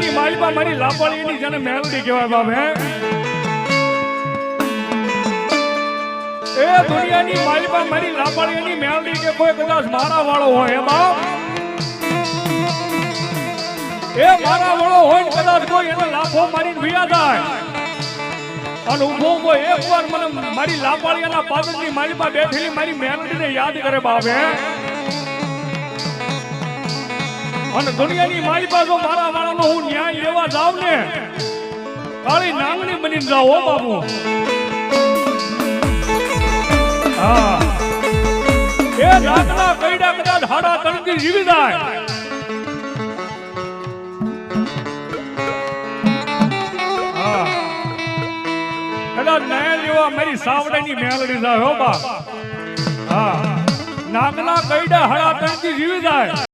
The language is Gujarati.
દુનિયાની માલિકા મારી લાપડીની જેને મેલડી કહેવાય બાપ હે એ દુનિયાની માલિકા મારી લાપડીની મેલડી કે કોઈ કદાચ મારા વાળો હોય હે બાપ એ મારા વાળો હોય ને કદાચ કોઈ એને લાફો મારીને ભિયા જાય અને ઉભો એકવાર મને મારી લાપાળિયાના પાદરની માલિકા બેઠેલી મારી મેલડીને યાદ કરે બાપ હે અને દુનિયાની માલિકા જો મારા વાળાનો હું ન્યાય લેવા જાવ ને કાળી નાંગણી બનીને જાવ હો બાબુ હા એ રાતના કઈડા કદાચ હાડા તણકી જીવી જાય હા કદાચ નયા જેવા મારી સાવડાની મેલડી જાય હો બા હા નાગના કઈડા હાડા તણકી જીવી જાય